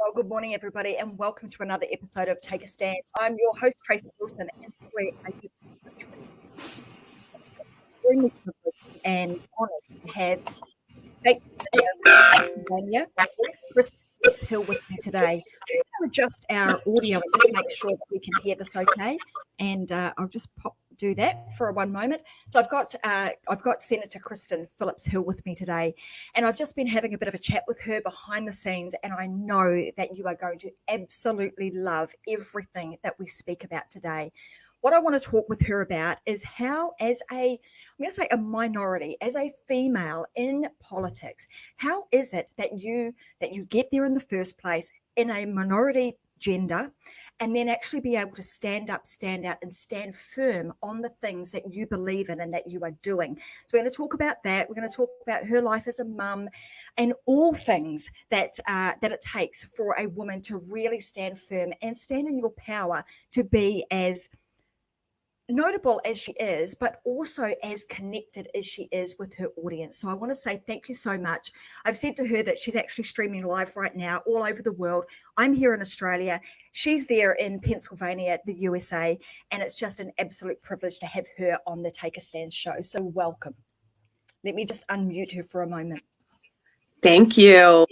Well, good morning, everybody, and welcome to another episode of Take a Stand. I'm your host, Tracy, and today I'm extremely privileged and honoured to have Pennsylvania, Kristen Hill with me today. I'm going to adjust our audio and just make sure that we can hear this okay. And I'll just do that for one moment. So I've got Senator Kristen Phillips Hill with me today, and I've just been having a bit of a chat with her behind the scenes, and I know that you are going to absolutely love everything that we speak about today. What I want to talk with her about is how, as I'm going to say a minority, as a female in politics, how is it that you get there in the first place in a minority gender, and then actually be able to stand up, stand out, and stand firm on the things that you believe in and that you are doing. So we're going to talk about that. We're going to talk about her life as a mum and all things that it takes for a woman to really stand firm and stand in your power to be as notable as she is, but also as connected as she is with her audience. So I want to say thank you so much. I've said to her that she's actually streaming live right now all over the world. I'm here in Australia. She's there in Pennsylvania, the USA, and it's just an absolute privilege to have her on the Take a Stand show. So welcome. Let me just unmute her for a moment. Thank you.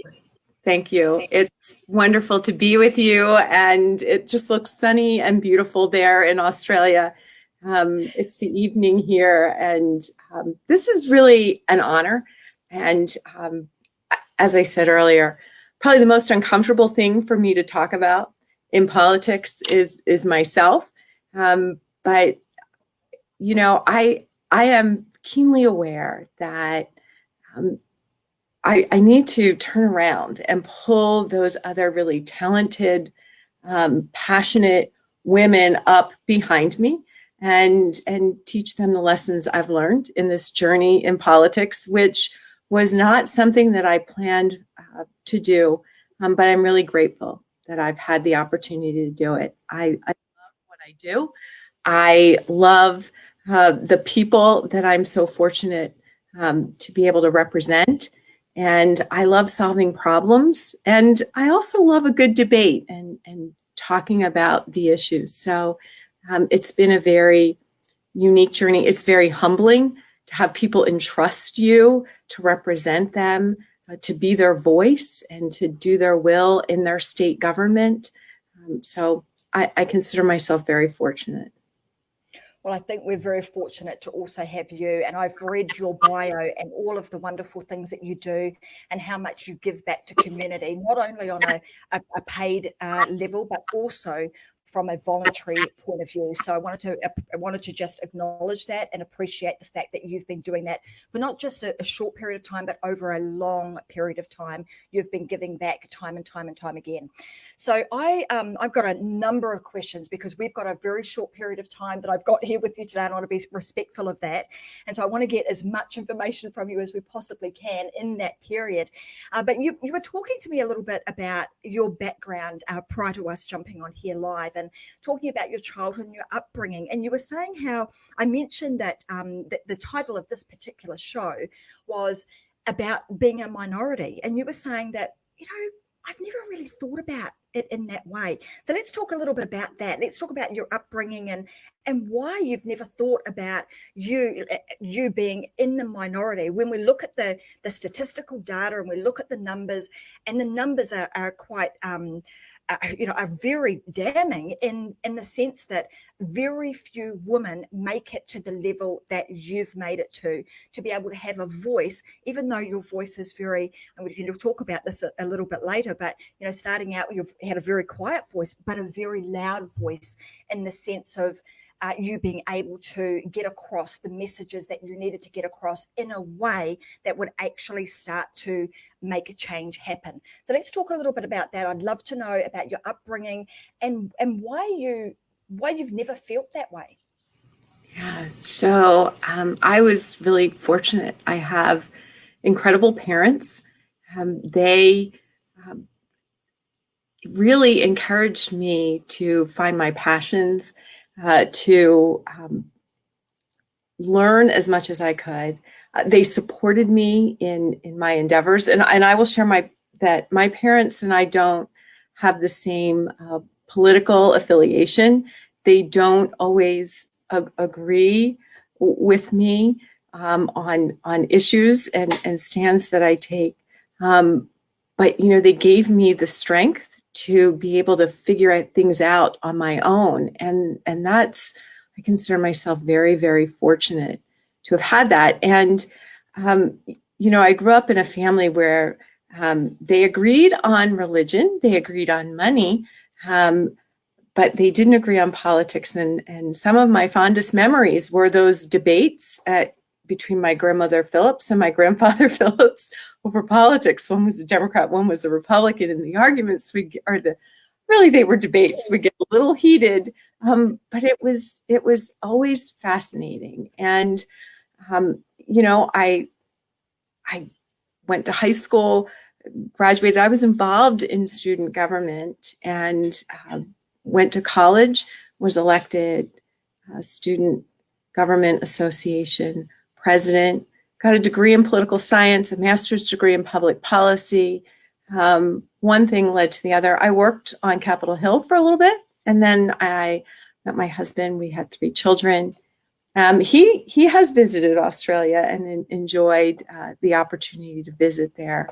Thank you. It's wonderful to be with you, and it just looks sunny and beautiful there in Australia. It's the evening here, and this is really an honor. And as I said earlier, probably the most uncomfortable thing for me to talk about in politics is myself. But you know, I am keenly aware that I need to turn around and pull those other really talented, passionate women up behind me and teach them the lessons I've learned in this journey in politics, which was not something that I planned to do, but I'm really grateful that I've had the opportunity to do it. I love what I do. I love the people that I'm so fortunate to be able to represent. And I love solving problems. And I also love a good debate and talking about the issues. So it's been a very unique journey. It's very humbling to have people entrust you to represent them, to be their voice and to do their will in their state government. So I consider myself very fortunate. Well, I think we're very fortunate to also have you. And I've read your bio and all of the wonderful things that you do and how much you give back to community, not only on a paid level, but also from a voluntary point of view. So I wanted to just acknowledge that and appreciate the fact that you've been doing that for not just a short period of time, but over a long period of time. You've been giving back time and time and time again. So I've got a number of questions because we've got a very short period of time that I've got here with you today, and I want to be respectful of that. And so I want to get as much information from you as we possibly can in that period. But you were talking to me a little bit about your background prior to us jumping on here live, and talking about your childhood and your upbringing. And you were saying how I mentioned that the title of this particular show was about being a minority. And you were saying that, I've never really thought about it in that way. So let's talk a little bit about that. Let's talk about your upbringing and why you've never thought about you being in the minority. When we look at the statistical data and we look at the numbers, and the numbers are quite are very damning in the sense that very few women make it to the level that you've made it to be able to have a voice, even though your voice is very, and we can talk about this a little bit later, but starting out, you've had a very quiet voice, but a very loud voice in the sense of you being able to get across the messages that you needed to get across in a way that would actually start to make a change happen. So let's talk a little bit about that. I'd love to know about your upbringing and why you've never felt that way. Yeah, so I was really fortunate. I have incredible parents. They really encouraged me to find my passions, to learn as much as I could. They supported me in my endeavors, and I will share that my parents and I don't have the same political affiliation. They don't always agree with me on issues and stands that I take. But, you know, they gave me the strength to be able to figure things out on my own. And that's, I consider myself very, very fortunate to have had that. And, you know, I grew up in a family where they agreed on religion, they agreed on money, but they didn't agree on politics. And some of my fondest memories were those debates between my grandmother Phillips and my grandfather Phillips over politics. One was a Democrat, one was a Republican, and the arguments they were debates. We get a little heated, but it was always fascinating. And you know, I went to high school, graduated. I was involved in student government, and went to college, was elected student government association president, got a degree in political science, a master's degree in public policy. One thing led to the other. I worked on Capitol Hill for a little bit, and then I met my husband. We had 3 children. He has visited Australia and enjoyed the opportunity to visit there.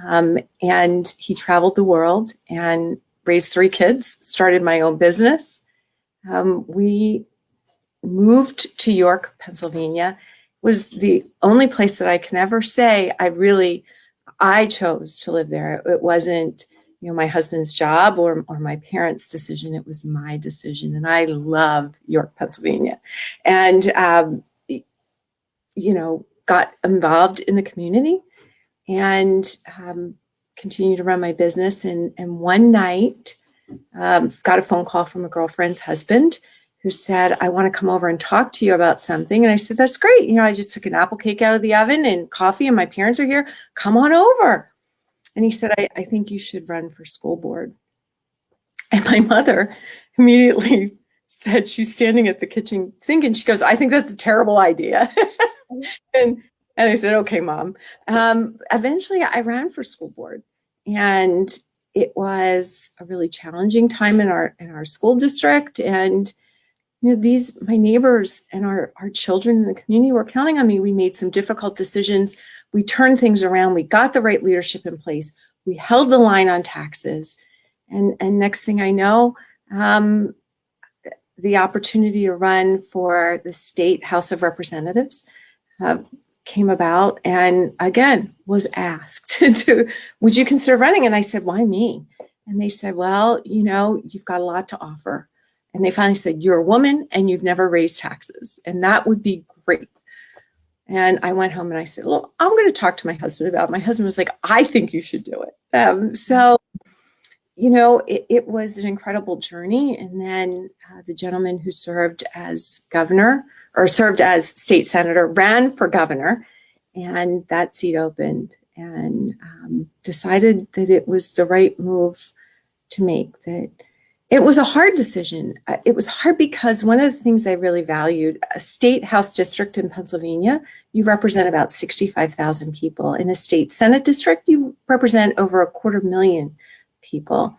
And he traveled the world and raised 3 kids, started my own business. We moved to York, Pennsylvania. It was the only place that I can ever say I chose to live there. It wasn't, you know, my husband's job or my parents' decision. It was my decision. And I love York, Pennsylvania. And, you know, got involved in the community and continued to run my business. And one night, got a phone call from a girlfriend's husband who said, I want to come over and talk to you about something. And I said, that's great. You know, I just took an apple cake out of the oven and coffee, and my parents are here. Come on over. And he said, I think you should run for school board. And my mother immediately said, she's standing at the kitchen sink, and she goes, I think that's a terrible idea. and I said, okay, Mom. Eventually I ran for school board, and it was a really challenging time in our school district. And, you know, my neighbors and our children in the community were counting on me. We made some difficult decisions. We turned things around. We got the right leadership in place. We held the line on taxes. And next thing I know, the opportunity to run for the state House of Representatives came about, and again was asked would you consider running? And I said, why me? And they said, well, you know, you've got a lot to offer. And they finally said, you're a woman and you've never raised taxes, and that would be great. And I went home and I said, well, I'm going to talk to my husband about it. My husband was like, I think you should do it. So, you know, it was an incredible journey. And then the gentleman who served as governor or served as state senator ran for governor, and that seat opened, and decided that it was the right move to make. That it was a hard decision. It was hard because one of the things I really valued, a state House district in Pennsylvania, you represent about 65,000 people. In a state Senate district, you represent over 250,000 people.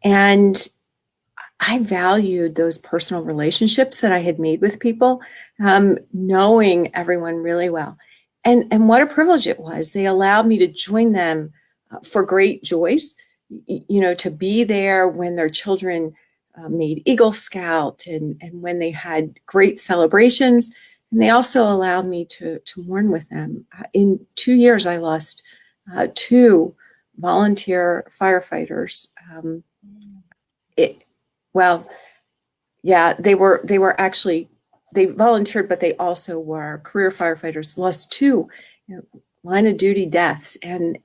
And I valued those personal relationships that I had made with people, knowing everyone really well. And what a privilege it was. They allowed me to join them for great joys, you know, to be there when their children made Eagle Scout and when they had great celebrations. And they also allowed me to mourn with them. In 2 years, I lost 2 volunteer firefighters. They volunteered, but they also were career firefighters. Lost 2, you know, line of duty deaths, and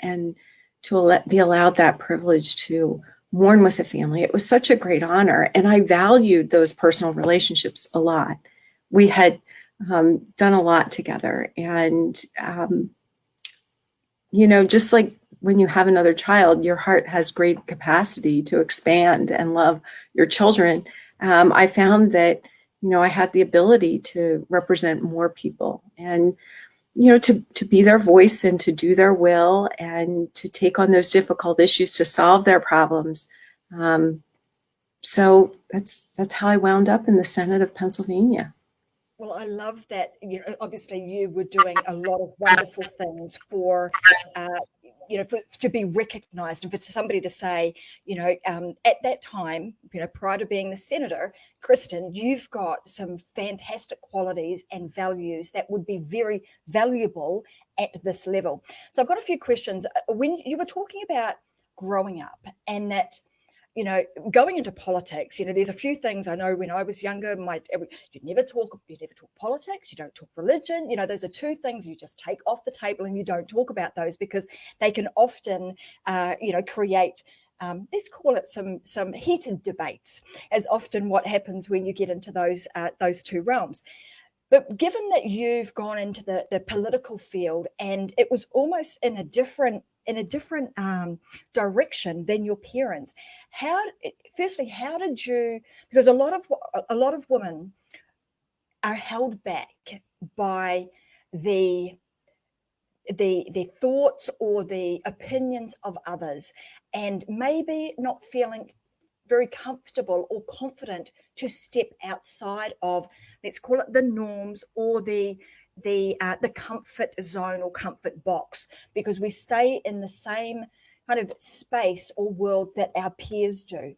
to be allowed that privilege to mourn with the family. It was such a great honor, and I valued those personal relationships a lot. We had done a lot together, and you know, just like when you have another child, your heart has great capacity to expand and love your children. I found that, you know, I had the ability to represent more people, and, you know, to be their voice and to do their will and to take on those difficult issues to solve their problems. So that's how I wound up in the Senate of Pennsylvania. Well, I love that. Obviously, you were doing a lot of wonderful things for, to be recognised, and for somebody to say, at that time, prior to being the senator, Kristen, you've got some fantastic qualities and values that would be very valuable at this level. So I've got a few questions. When you were talking about growing up and that, going into politics, there's a few things I know when I was younger, you'd never talk politics, you don't talk religion, those are two things you just take off the table and you don't talk about those because they can often, create, let's call it some heated debates, as often what happens when you get into those two realms. But given that you've gone into the political field and it was almost in a different direction than your parents, how did you? Because a lot of women are held back by the thoughts or the opinions of others, and maybe not feeling very comfortable or confident to step outside of, let's call it, the norms or the comfort zone or comfort box, because we stay in the same kind of space or world that our peers do.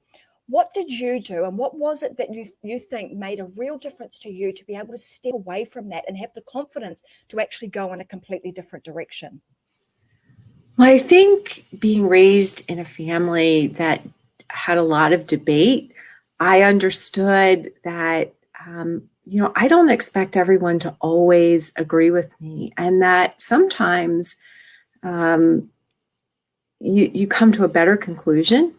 What did you do, and what was it that you think made a real difference to you to be able to step away from that and have the confidence to actually go in a completely different direction? Well, I think being raised in a family that had a lot of debate, I understood that, I don't expect everyone to always agree with me, and that sometimes you come to a better conclusion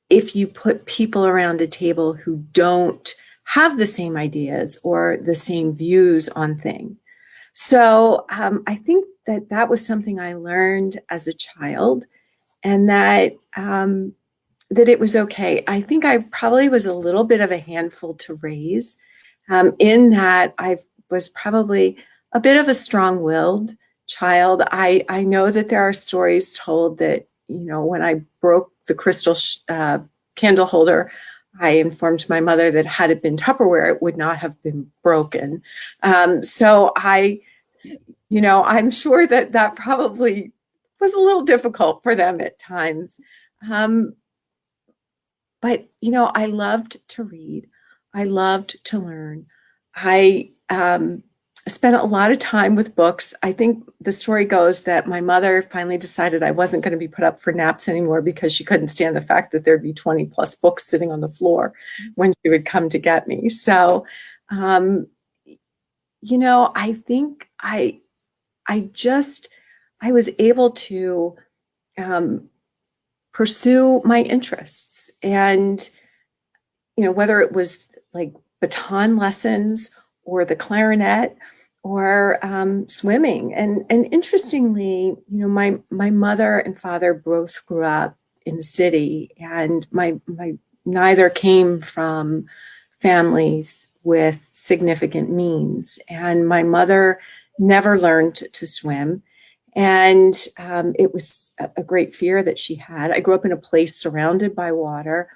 if you put people around a table who don't have the same ideas or the same views on things. So I think that was something I learned as a child, and that it was okay. I think I probably was a little bit of a handful to raise, in that I was probably a bit of a strong-willed child. I know that there are stories told that, when I broke the crystal candle holder, I informed my mother that had it been Tupperware, it would not have been broken. So I'm sure that probably was a little difficult for them at times. But, I loved to read. I loved to learn. I spent a lot of time with books. I think the story goes that my mother finally decided I wasn't going to be put up for naps anymore because she couldn't stand the fact that there'd be 20 plus books sitting on the floor when she would come to get me. So, I think I was able to pursue my interests, and whether it was like baton lessons or the clarinet or swimming. And interestingly, my mother and father both grew up in the city, and my neither came from families with significant means, and my mother never learned to swim. And it was a great fear that she had. I grew up in a place surrounded by water,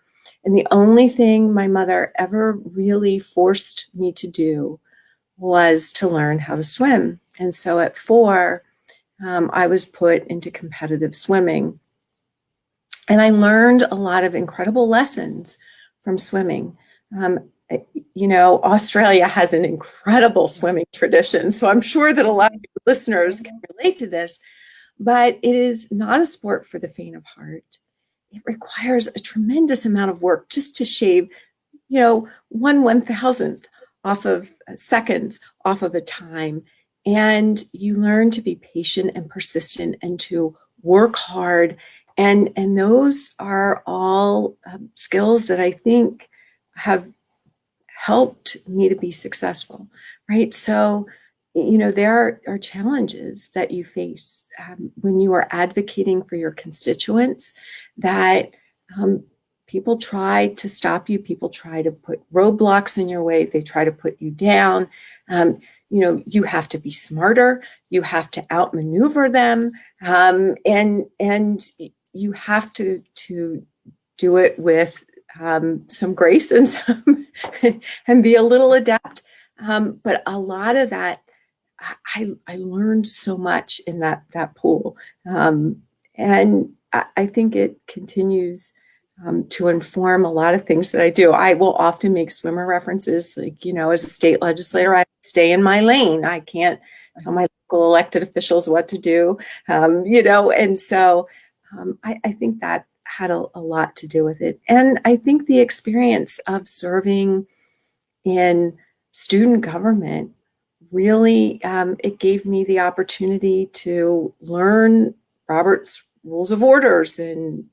and the only thing my mother ever really forced me to do was to learn how to swim. And so at 4, I was put into competitive swimming. And I learned a lot of incredible lessons from swimming. Australia has an incredible swimming tradition, so I'm sure that a lot of your listeners can relate to this, but it is not a sport for the faint of heart. It requires a tremendous amount of work just to shave, 1/1000th off of seconds off of a time. And you learn to be patient and persistent and to work hard. And those are all skills that I think have helped me to be successful, right? So, there are challenges that you face when you are advocating for your constituents, that people try to stop you. People try to put roadblocks in your way. They try to put you down. You have to be smarter. You have to outmaneuver them, and you have to do it with some grace and and be a little adept. But a lot of that, I learned so much in that pool. And I think it continues to inform a lot of things that I do. I will often make swimmer references, like, as a state legislator, I stay in my lane. I can't tell my local elected officials what to do, and so I think that had a lot to do with it. And I think the experience of serving in student government really, it gave me the opportunity to learn Robert's Rules of Orders. And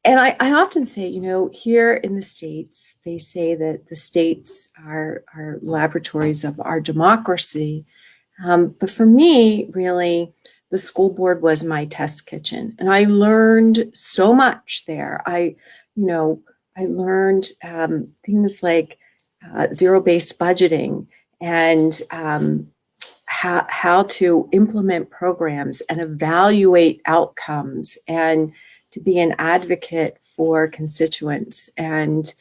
I often say, here in the States, they say that the states are laboratories of our democracy. But for me, really, the school board was my test kitchen. And I learned so much there. I learned things like zero-based budgeting and how to implement programs and evaluate outcomes and to be an advocate for constituents. And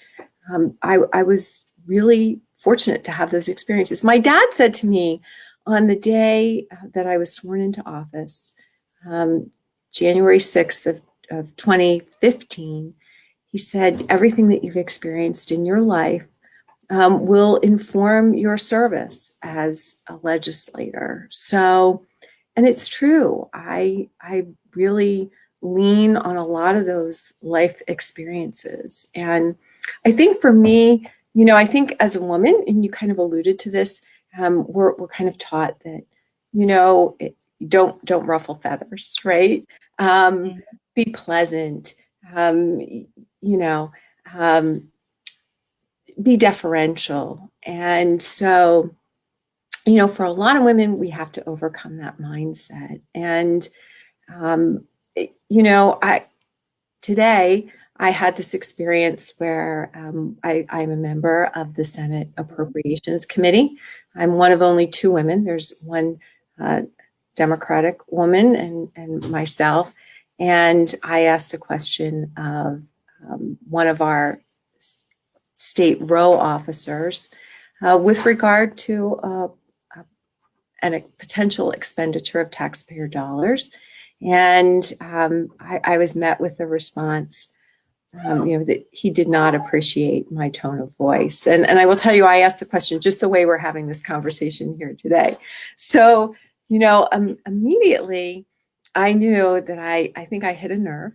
I was really fortunate to have those experiences. My dad said to me on the day that I was sworn into office, January 6th of 2015, he said, everything that you've experienced in your life will inform your service as a legislator. So, and it's true. I really lean on a lot of those life experiences. And I think for me, I think as a woman, and you kind of alluded to this, we're kind of taught that, don't ruffle feathers, right? Be pleasant, be deferential. And so, for a lot of women, we have to overcome that mindset. And, today I had this experience where I'm a member of the Senate Appropriations Committee. I'm one of only two women. There's one Democratic woman and myself. And I asked a question of one of our state row officers with regard to a potential expenditure of taxpayer dollars. And I was met with the response, that he did not appreciate my tone of voice. And I will tell you, I asked the question just the way we're having this conversation here today. So, immediately I knew that I think I hit a nerve,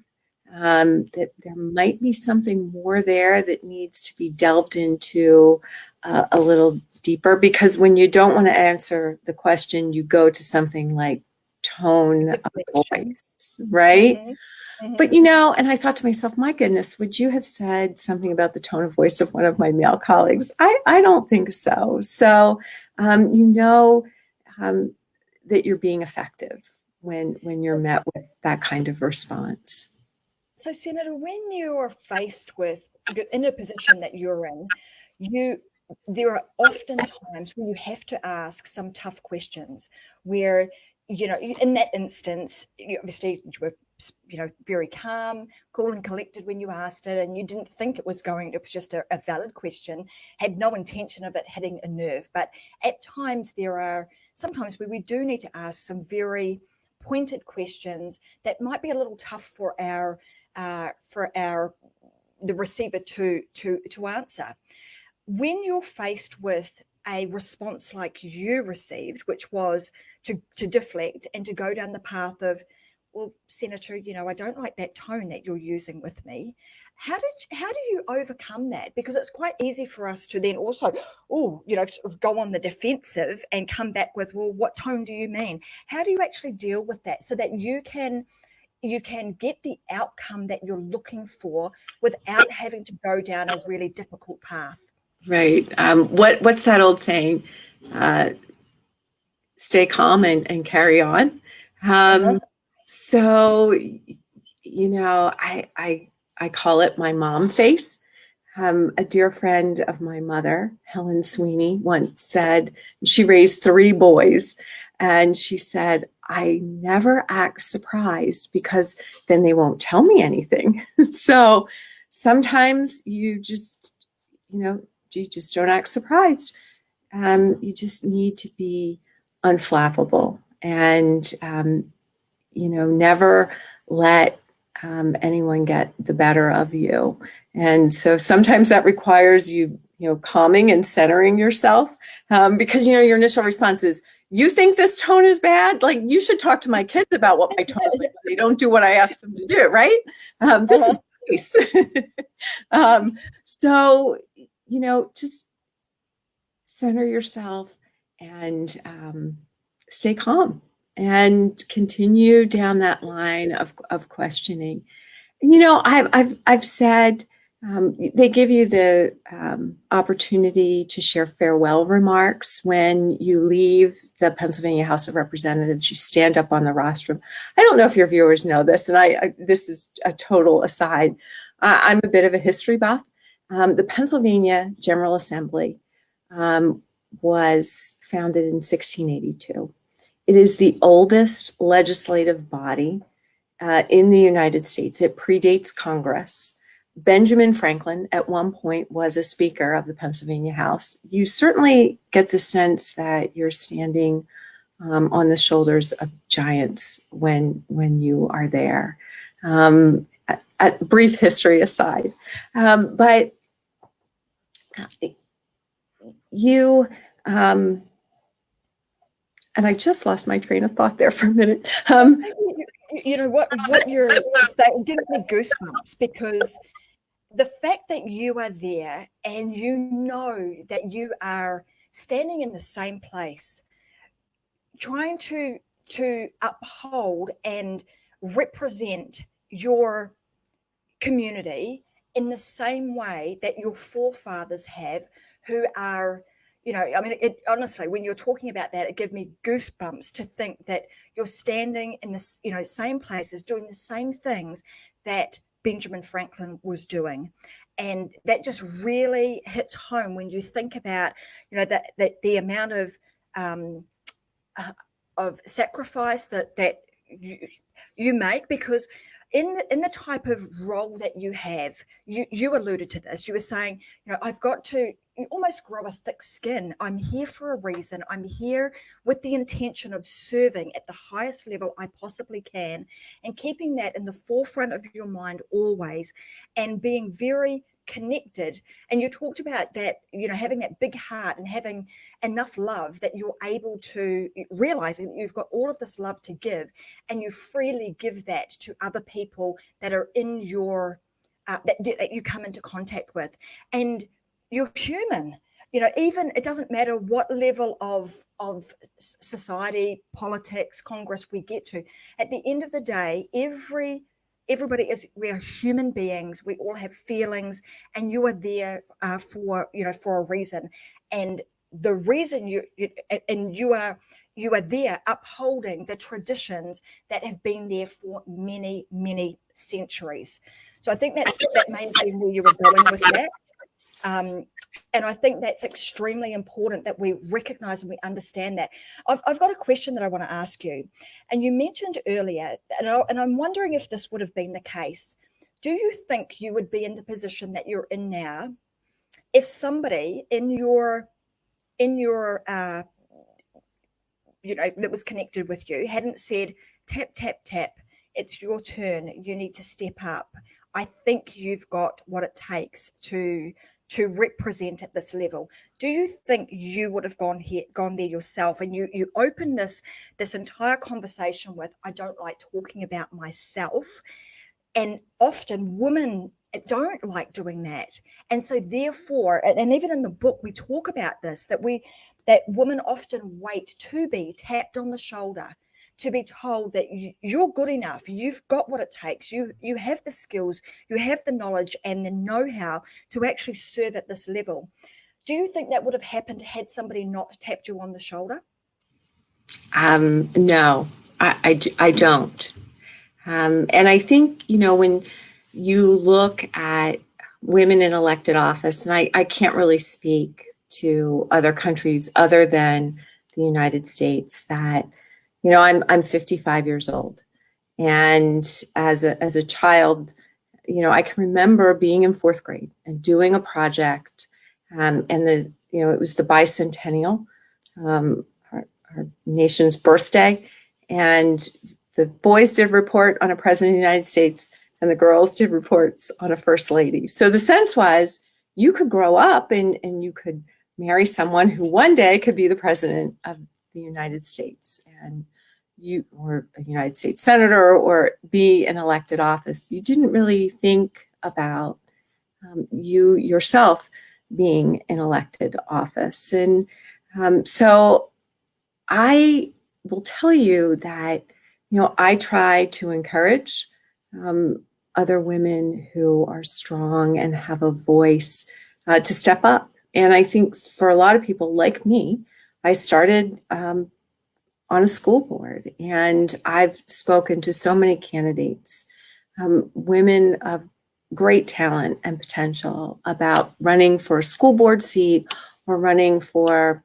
that there might be something more there that needs to be delved into a little deeper, because when you don't want to answer the question, you go to something like tone of voice, right? Mm-hmm. But, and I thought to myself, my goodness, would you have said something about the tone of voice of one of my male colleagues? I don't think so. So, that you're being effective when you're met with that kind of response. So, Senator, when you're faced with, in a position that you're in, there are often times when you have to ask some tough questions where, in that instance, obviously you were, very calm, cool and collected when you asked it, and you didn't think it was just a valid question, had no intention of it hitting a nerve. But at times sometimes where we do need to ask some very pointed questions that might be a little tough for the receiver to answer. When you're faced with a response like you received, which was to deflect and to go down the path of, well, Senator, I don't like that tone that you're using with me. How do you overcome that? Because it's quite easy for us to then also, sort of go on the defensive and come back with, well, what tone do you mean? How do you actually deal with that so that you can get the outcome that you're looking for without having to go down a really difficult path? Right. What's that old saying? Stay calm and carry on. So, I call it my mom face. A dear friend of my mother, Helen Sweeney, once said, she raised 3 boys, and she said, I never act surprised, because then they won't tell me anything. So sometimes you just don't act surprised. You just need to be unflappable, and never let anyone get the better of you. And so sometimes that requires you calming and centering yourself, because your initial response is, you think this tone is bad? Like, you should talk to my kids about what my tone is like when they don't do what I ask them to do, right? This is nice. So just center yourself and stay calm and continue down that line of questioning. I've said, they give you the opportunity to share farewell remarks when you leave the Pennsylvania House of Representatives. You stand up on the rostrum. I don't know if your viewers know this, and this is a total aside. I'm a bit of a history buff. The Pennsylvania General Assembly was founded in 1682. It is the oldest legislative body in the United States. It predates Congress. Benjamin Franklin at one point was a speaker of the Pennsylvania House. You certainly get the sense that you're standing on the shoulders of giants when you are there. A brief history aside, but you and I just lost my train of thought there for a minute. What you're saying gives me goosebumps, because the fact that you are there and you know that you are standing in the same place, trying to uphold and represent your community in the same way that your forefathers have, who are, honestly, when you're talking about that, it gives me goosebumps to think that you're standing in this, same places, doing the same things that Benjamin Franklin was doing. And that just really hits home when you think about, that the amount of sacrifice that you make, because in the type of role that you have, you alluded to this. You were saying, I've got to almost grow a thick skin. I'm here for a reason. I'm here with the intention of serving at the highest level I possibly can, and keeping that in the forefront of your mind always, and being very connected. And you talked about that, having that big heart and having enough love that you're able to realize that you've got all of this love to give, and you freely give that to other people that are in your that you come into contact with. And you're human, even it doesn't matter what level of society, politics, Congress we get to. At the end of the day, we are human beings. We all have feelings, and you are there for a reason. And the reason you are there upholding the traditions that have been there for many, many centuries. So I think that may be where you were going with that. And I think that's extremely important, that we recognize and we understand that. I've got a question that I want to ask you. And you mentioned earlier, and I'm wondering if this would have been the case. Do you think you would be in the position that you're in now if somebody in your that was connected with you hadn't said, tap, tap, tap, it's your turn, you need to step up. I think you've got what it takes to represent at this level. Do you think you would have gone there yourself? And you open this entire conversation with, I don't like talking about myself. And often women don't like doing that. And so therefore, and even in the book, we talk about this, that women often wait to be tapped on the shoulder, to be told that you're good enough, you've got what it takes, you have the skills, you have the knowledge and the know-how to actually serve at this level. Do you think that would have happened had somebody not tapped you on the shoulder? No, I don't. And I think, when you look at women in elected office, and I can't really speak to other countries other than the United States, that You know, I'm 55 years old, and as a child, you know, I can remember being in fourth grade and doing a project, and it was the bicentennial, our nation's birthday, and the boys did report on a president of the United States, and the girls did reports on a first lady. So the sense was you could grow up and you could marry someone who one day could be the president of the United States, and you or a United States senator, or be in elected office. You didn't really think about you yourself being in elected office. And so I will tell you that, you know, I try to encourage other women who are strong and have a voice to step up. And I think for a lot of people like me, I started on a school board, and I've spoken to so many candidates, women of great talent and potential, about running for a school board seat or running for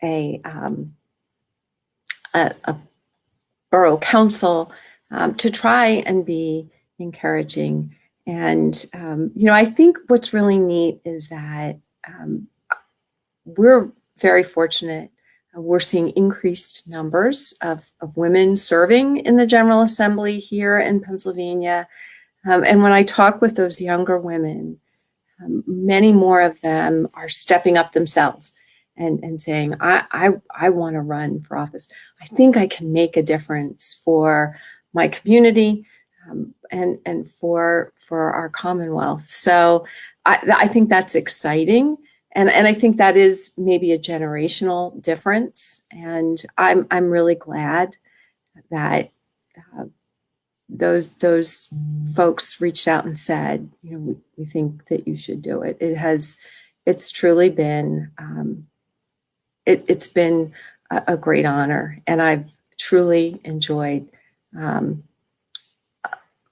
a borough council, to try and be encouraging. And, you know, I think what's really neat is that we're very fortunate. We're seeing increased numbers of women serving in the General Assembly here in Pennsylvania. And when I talk with those younger women, many more of them are stepping up themselves and saying, I want to run for office. I think I can make a difference for my community, and for our Commonwealth. So I think that's exciting. And I think that is maybe a generational difference. And I'm really glad that those folks reached out and said, you know, we think that you should do it. It's truly been, it's been a great honor, and I've truly enjoyed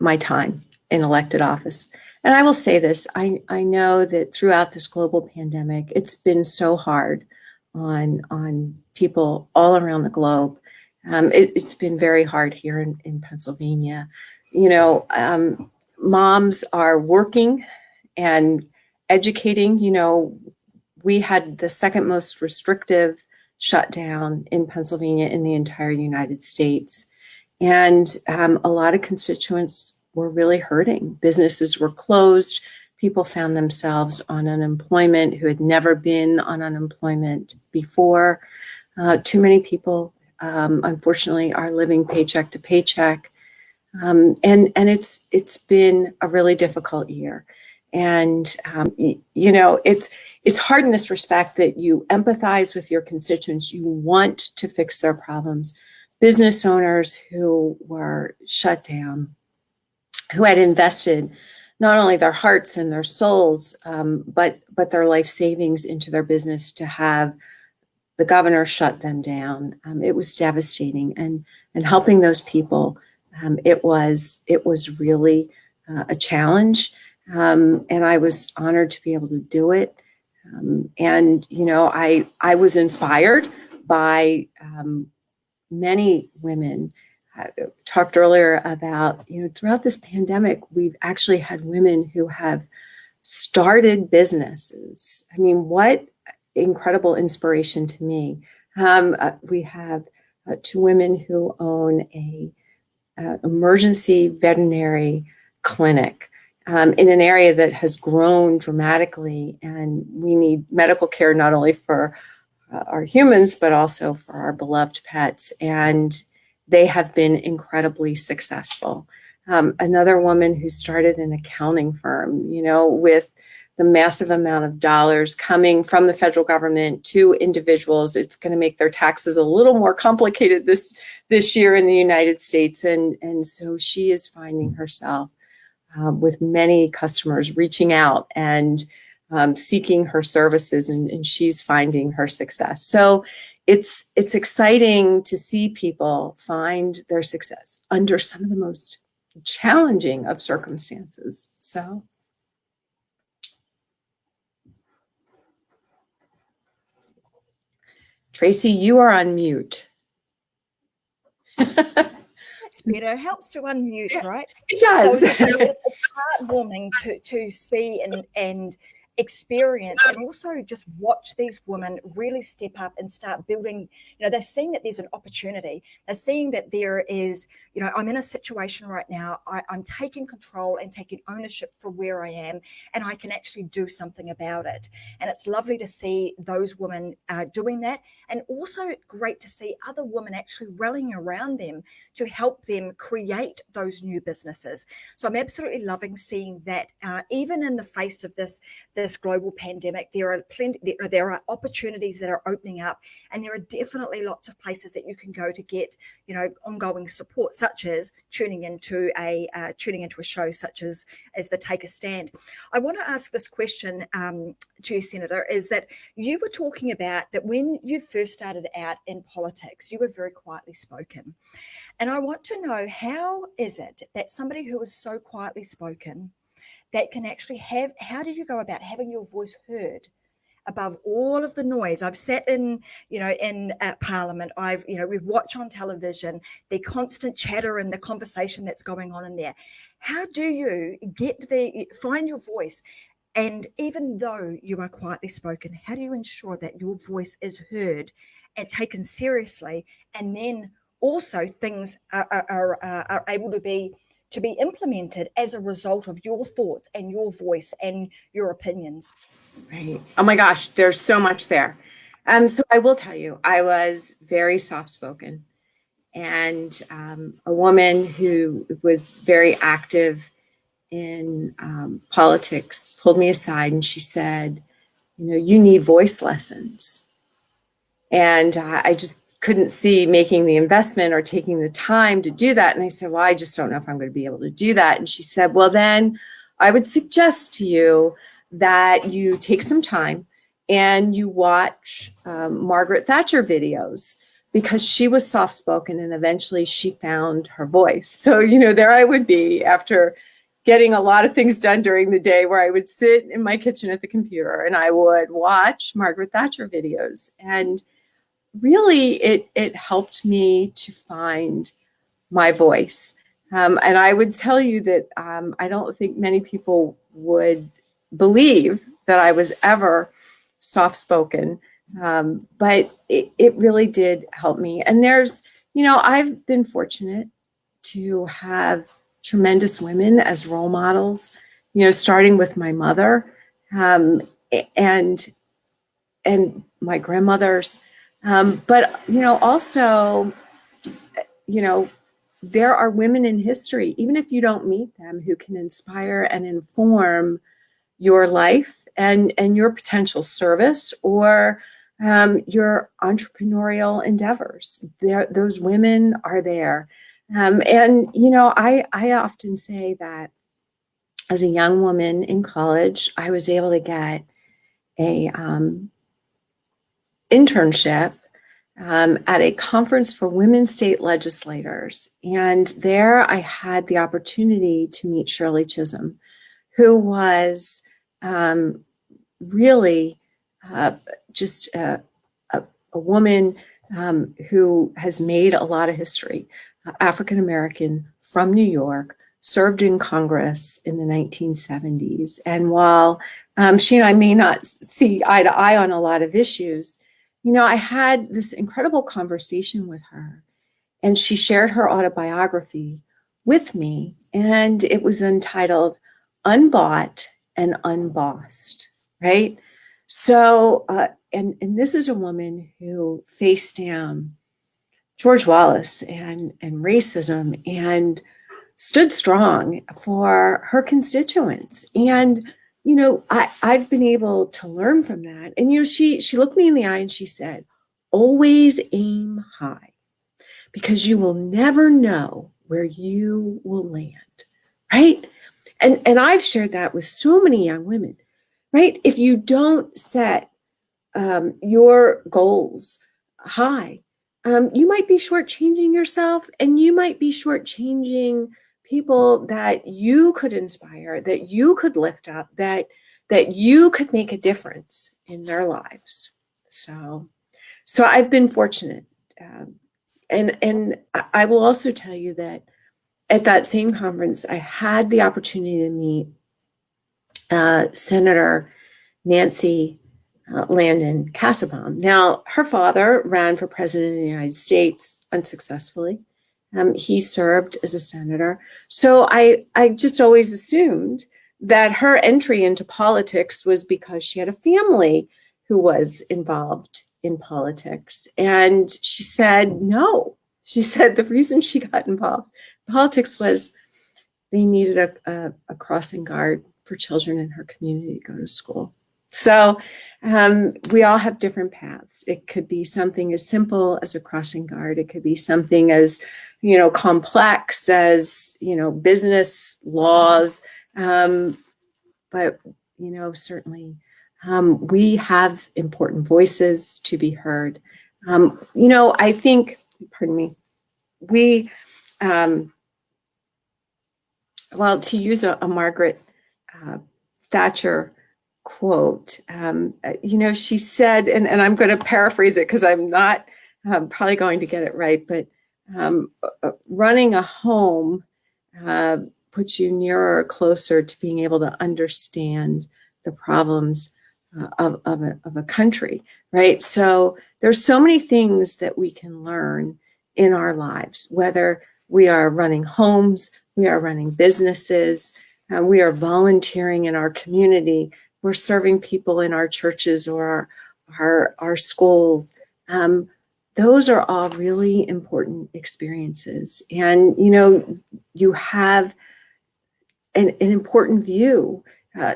my time in elected office. And I will say this, I know that throughout this global pandemic, it's been so hard on people all around the globe. It's been very hard here in Pennsylvania. You know, moms are working and educating. You know, we had the second most restrictive shutdown in Pennsylvania in the entire United States. And a lot of constituents were really hurting. Businesses were closed. People found themselves on unemployment who had never been on unemployment before. Too many people, unfortunately, are living paycheck to paycheck. And it's been a really difficult year. And, you know, it's hard in this respect that you empathize with your constituents. You want to fix their problems. Business owners who were shut down, who had invested not only their hearts and their souls, but their life savings into their business, to have the governor shut them down. It was devastating, and helping those people, it was really a challenge, and I was honored to be able to do it. And you know, I was inspired by many women. I talked earlier about, you know, throughout this pandemic, we've actually had women who have started businesses. I mean, what incredible inspiration to me. We have two women who own a emergency veterinary clinic in an area that has grown dramatically, and we need medical care not only for our humans, but also for our beloved pets. And they have been incredibly successful. Another woman who started an accounting firm, you know, with the massive amount of dollars coming from the federal government to individuals, it's going to make their taxes a little more complicated this year in the United States. And so she is finding herself with many customers reaching out and seeking her services, and she's finding her success. So it's exciting to see people find their success under some of the most challenging of circumstances. So Tracy, you are on mute. It's better. It helps to unmute, right? It does. So it's heartwarming to see and experience, and also just watch these women really step up and start building. They're seeing that there's an opportunity. They're seeing that there is, I'm in a situation right now. I'm taking control and taking ownership for where I am, and I can actually do something about it. And it's lovely to see those women doing that, and also great to see other women actually rallying around them to help them create those new businesses. So I'm absolutely loving seeing that, even in the face of this global pandemic, there are opportunities that are opening up, and there are definitely lots of places that you can go to get ongoing support, such as tuning into a show such as the Take a Stand. I want to ask this question to you, Senator, is that you were talking about that when you first started out in politics, you were very quietly spoken. And I want to know, how is it that somebody who is so quietly spoken that can actually how do you go about having your voice heard above all of the noise? I've sat in Parliament. We've watched on television the constant chatter and the conversation that's going on in there. How do you find your voice? And even though you are quietly spoken, how do you ensure that your voice is heard and taken seriously, and then also things are able to be implemented as a result of your thoughts and your voice and your opinions? Right. Oh my gosh, there's so much there. So I will tell you, I was very soft-spoken, and a woman who was very active in politics pulled me aside and she said, you need voice lessons. And I just couldn't see making the investment or taking the time to do that. And I said, well, I just don't know if I'm going to be able to do that. And she said, well, then I would suggest to you that you take some time and you watch Margaret Thatcher videos, because she was soft-spoken and eventually she found her voice. So, there I would be after getting a lot of things done during the day, where I would sit in my kitchen at the computer and I would watch Margaret Thatcher videos. And really, it helped me to find my voice. And I would tell you that I don't think many people would believe that I was ever soft-spoken, but it really did help me. And I've been fortunate to have tremendous women as role models, starting with my mother and my grandmothers. But, also, there are women in history, even if you don't meet them, who can inspire and inform your life and your potential service or your entrepreneurial endeavors. Those women are there. I often say that as a young woman in college, I was able to get a internship at a conference for women state legislators. And there I had the opportunity to meet Shirley Chisholm, who was really just a woman who has made a lot of history, African American from New York, served in Congress in the 1970s. And while she and I may not see eye to eye on a lot of issues, I had this incredible conversation with her, and she shared her autobiography with me, and it was entitled Unbought and Unbossed, right? So, and this is a woman who faced down George Wallace and racism and stood strong for her constituents. And, I've been able to learn from that. And, she looked me in the eye and she said, always aim high, because you will never know where you will land, right? And I've shared that with so many young women, right? If you don't set your goals high, you might be shortchanging yourself, and you might be shortchanging people that you could inspire, that you could lift up, that you could make a difference in their lives. So I've been fortunate, And I will also tell you that at that same conference, I had the opportunity to meet Senator Nancy Landon Cassabon. Now, her father ran for president of the United States unsuccessfully. He served as a senator. So I just always assumed that her entry into politics was because she had a family who was involved in politics. And she said, no. She said the reason she got involved in politics was they needed a crossing guard for children in her community to go to school. So we all have different paths. It could be something as simple as a crossing guard. It could be something as, complex as, business laws. But, certainly we have important voices to be heard. I think, pardon me, we, well, to use a Margaret Thatcher quote, she said, and I'm going to paraphrase it because I'm not probably going to get it right, but running a home puts you nearer or closer to being able to understand the problems of a country, right? So there's so many things that we can learn in our lives, whether we are running homes, we are running businesses, we are volunteering in our community, we're serving people in our churches or our schools. Those are all really important experiences. And, you have an important view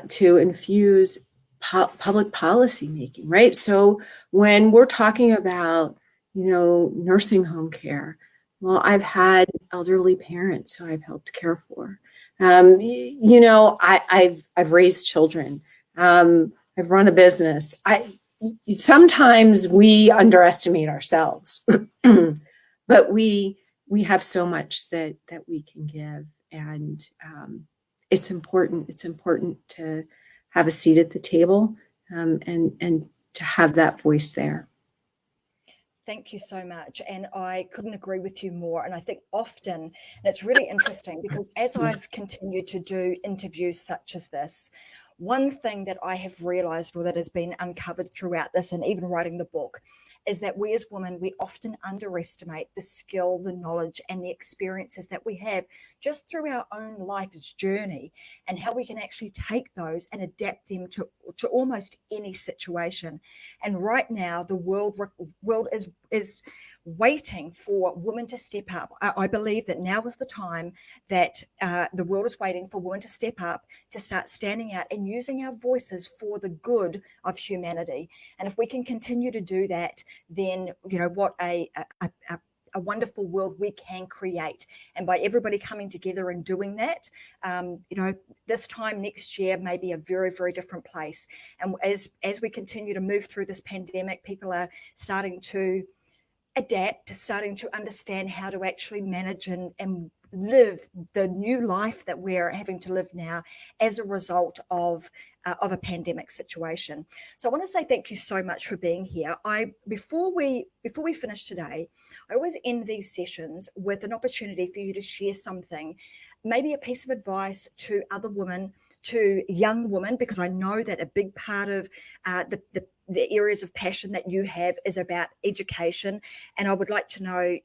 to infuse public policy making, right? So when we're talking about, nursing home care, well, I've had elderly parents who I've helped care for. I've raised children. I've run a business. Sometimes we underestimate ourselves, but we have so much that we can give, and it's important. It's important to have a seat at the table and to have that voice there. Thank you so much. And I couldn't agree with you more. And I think often, and it's really interesting because as I've continued to do interviews such as this, one thing that I have realized, or that has been uncovered throughout this and even writing the book, is that we as women, we often underestimate the skill, the knowledge, and the experiences that we have just through our own life's journey, and how we can actually take those and adapt them to almost any situation. And right now, the world is waiting for women to step up. I believe that now is the time that the world is waiting for women to step up, to start standing out and using our voices for the good of humanity. And if we can continue to do that, then what a wonderful world we can create. And by everybody coming together and doing that, this time next year may be a very, very different place. And as we continue to move through this pandemic, people are starting to adapt, starting to understand how to actually manage and live the new life that we're having to live now as a result of a pandemic situation. So I want to say thank you so much for being here. Before we finish today, I always end these sessions with an opportunity for you to share something, maybe a piece of advice to other women, to young women, because I know that a big part of the areas of passion that you have is about education. And I would like to know,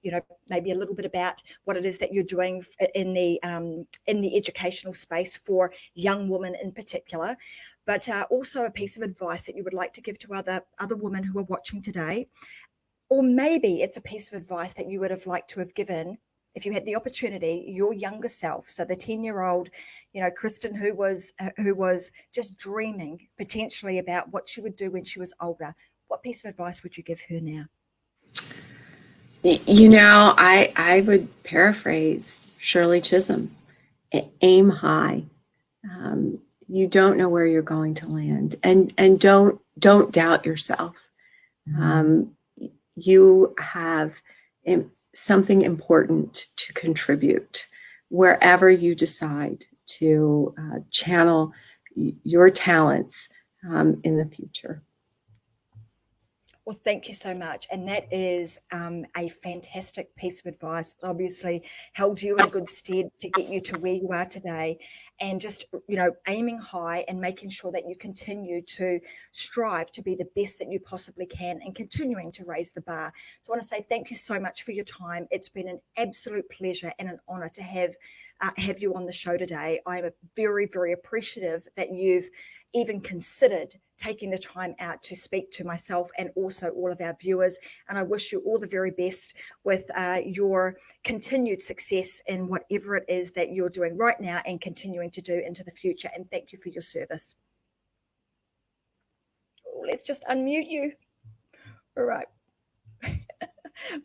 maybe a little bit about what it is that you're doing in the educational space for young women in particular, but also a piece of advice that you would like to give to other women who are watching today. Or maybe it's a piece of advice that you would have liked to have given, if you had the opportunity, your younger self. So the 10-year-old, Kristen, who was just dreaming potentially about what she would do when she was older. What piece of advice would you give her now? I would paraphrase Shirley Chisholm: aim high. You don't know where you're going to land, and don't doubt yourself. You have something important to contribute wherever you decide to channel your talents in the future. Well, thank you so much. And that is a fantastic piece of advice. Obviously, held you in good stead to get you to where you are today. And just, aiming high and making sure that you continue to strive to be the best that you possibly can and continuing to raise the bar. So I want to say thank you so much for your time. It's been an absolute pleasure and an honor to have you on the show today. I'm very, very appreciative that you've even considered taking the time out to speak to myself and also all of our viewers. And I wish you all the very best with your continued success in whatever it is that you're doing right now and continuing to do into the future. And thank you for your service. Let's just unmute you. All right.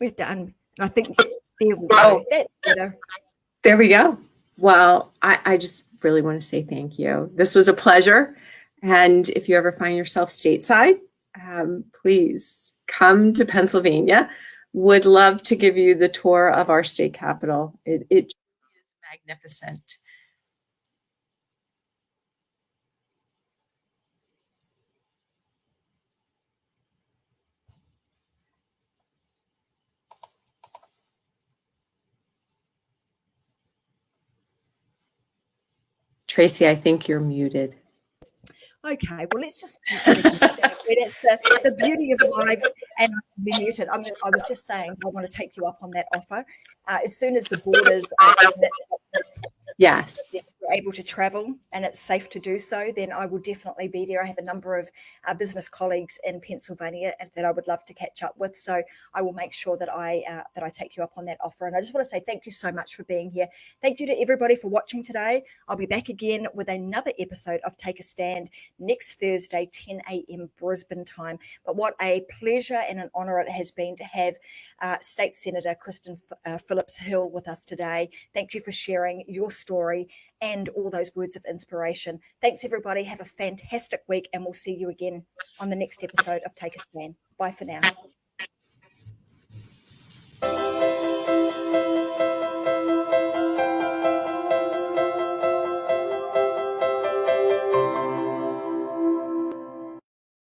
We've done. I think there we go. That's better. There we go. Well, I just really want to say thank you. This was a pleasure. And if you ever find yourself stateside, please come to Pennsylvania. Would love to give you the tour of our state capitol. It truly is magnificent. Tracy, I think you're muted. Okay, well, let's just that's the beauty of live and be muted. I was just saying I want to take you up on that offer. As soon as the borders yes, you're able to travel and it's safe to do so, then I will definitely be there. I have a number of business colleagues in Pennsylvania that I would love to catch up with. So I will make sure that I take you up on that offer. And I just want to say thank you so much for being here. Thank you to everybody for watching today. I'll be back again with another episode of Take a Stand next Thursday, 10 a.m. Brisbane time. But what a pleasure and an honor it has been to have State Senator Kristen Phillips Hill with us today. Thank you for sharing your story and all those words of inspiration. Thanks, everybody. Have a fantastic week, and we'll see you again on the next episode of Take a Stand. Bye for now.